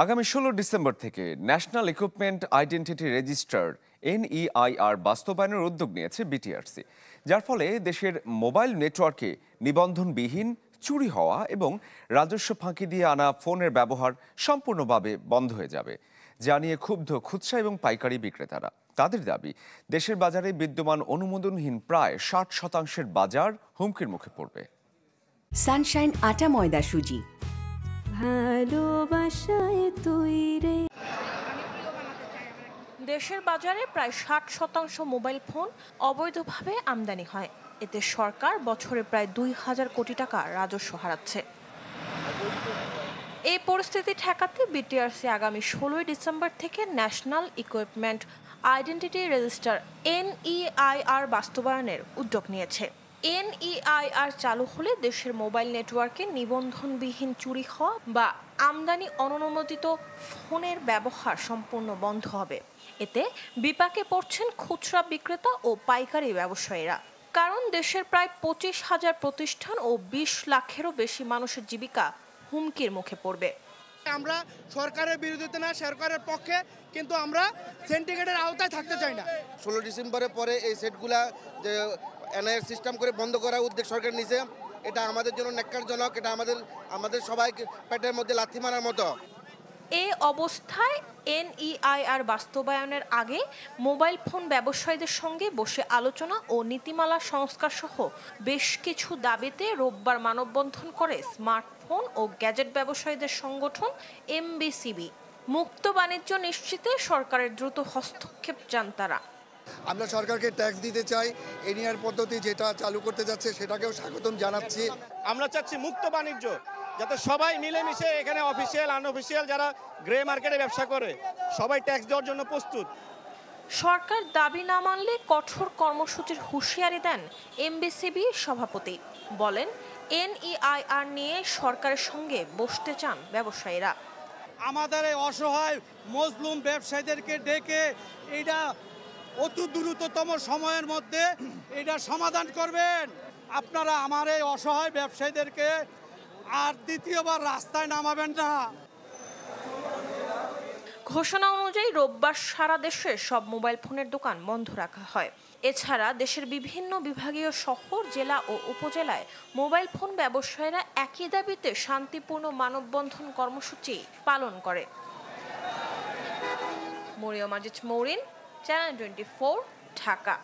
আগামী ১৬ ডিসেম্বর থেকে national equipment identity register NEIR বাস্তবায়নের উদ্যোগ নিয়েছে বিটিআরসি, যার ফলে দেশের মোবাইল নেটওয়ার্কে নিবন্ধনবিহীন চুরি হওয়া এবং রাজস্ব ফাঁকি দিয়ে আনা ফোনের ব্যবহার সম্পূর্ণভাবে বন্ধ হয়ে যাবে। যা নিয়ে ক্ষুব্ধ খুচরা এবং পাইকারি বিক্রেতারা। তাদের দাবি, দেশের বাজারে বিদ্যমান অনুমোদনহীন প্রায় ৬০% বাজার হুমকির মুখে পড়বে। সানশাইন আটা ময়দা সুজি, ভালোবাসায় তৈরি। দেশের বাজারে প্রায় ৬০% মোবাইল ফোন অবৈধভাবে আমদানি হয়। এতে সরকার বছরে প্রায় ২,০০০ কোটি টাকা রাজস্ব হারাচ্ছে। এই পরিস্থিতি ঠেকাতে বিটিআরসি আগামী ১৬ ডিসেম্বর থেকে national equipment identity register NEIR বাস্তবায়নের উদ্যোগ নিয়েছে। NEIR চালু হলে দেশের মোবাইল নেটওয়ার্কে নিবন্ধনবিহীন চুরি হওয়া বা আমদানি অননুমোদিত ফোনের ব্যবহার সম্পূর্ণ বন্ধ হবে। এতে বিপাকে পড়ছেন খুচরা বিক্রেতা ও পাইকারি ব্যবসায়ীরা। কারণ দেশের প্রায় ২৫,০০০ প্রতিষ্ঠান ও ২০ লাখেরও বেশি মানুষের জীবিকা হুমকির মুখে পড়বে। আমরা সরকারের বিরোধিতা না, সরকারের পক্ষে, কিন্তু আমরা সিন্ডিকেটের আওতায় থাকতে চাই না। ১৬ ডিসেম্বরের পরে এই সেটগুলা যে NIR সিস্টেম করে বন্ধ করার উদ্যোগ সরকার নিছে, এটা আমাদের জন্য ন্যাক্কারজনক। এটা আমাদের সবাইকে পেটের মধ্যে লাথি মারার মতো। এই অবস্থায় NEIR বাস্তবায়নের আগে মোবাইল ফোন ব্যবসায়ীদের সঙ্গে বসে আলোচনা ও নীতিমালা সংস্কার সহ বেশ কিছু দাবিতে রোববার মানববন্ধন করে স্মার্টফোন ও গ্যাজেট ব্যবসায়ীদের সংগঠন MBCB। মুক্ত বাণিজ্য নিশ্চিতে সরকারের দ্রুত হস্তক্ষেপ চান তারা। আমরা সরকারকে ট্যাক্স দিতে চাই। NIR পদ্ধতি যেটা চালু করতে যাচ্ছে সেটাকেও স্বাগতম জানাচ্ছি। আমরা চাচ্ছি মুক্ত বাণিজ্য, যাতে সবাই মিলেমিশে এখানে অফিসিয়াল আনঅফিসিয়াল যারা গ্রে মার্কেটে ব্যবসা করে সবাই ট্যাক্স দেওয়ার জন্য প্রস্তুত। সরকার দাবি না মানলে কঠোর কর্মসূচির হুঁশিয়ারি দেন MBCB সভাপতি। বলেন, NEIR নিয়ে সরকারের সঙ্গে বসতে চান ব্যবসায়ীরা। আমাদের এই অসহায় মজলুম ব্যবসায়ীদেরকে ডেকে এটা অতি দ্রুততম সময়ের মধ্যে এটা সমাধান করবেন। আপনারা আমার এই অসহায় ব্যবসায়ীদেরকে আর দ্বিতীয়বার রাস্তায় নামাবেন না। ঘোষণা অনুযায়ী রোববার সারা দেশে সব মোবাইল ফোনের দোকান বন্ধ রাখা হয়। এছাড়া দেশের বিভিন্ন বিভাগীয় শহর, জেলা ও উপজেলায় মোবাইল ফোন ব্যবসায়ীরা একই দাবিতে শান্তিপূর্ণ মানববন্ধন কর্মসূচি পালন করে। মরিয়ম আজিজ মৌরিন, চ্যানেল 24, ঢাকা।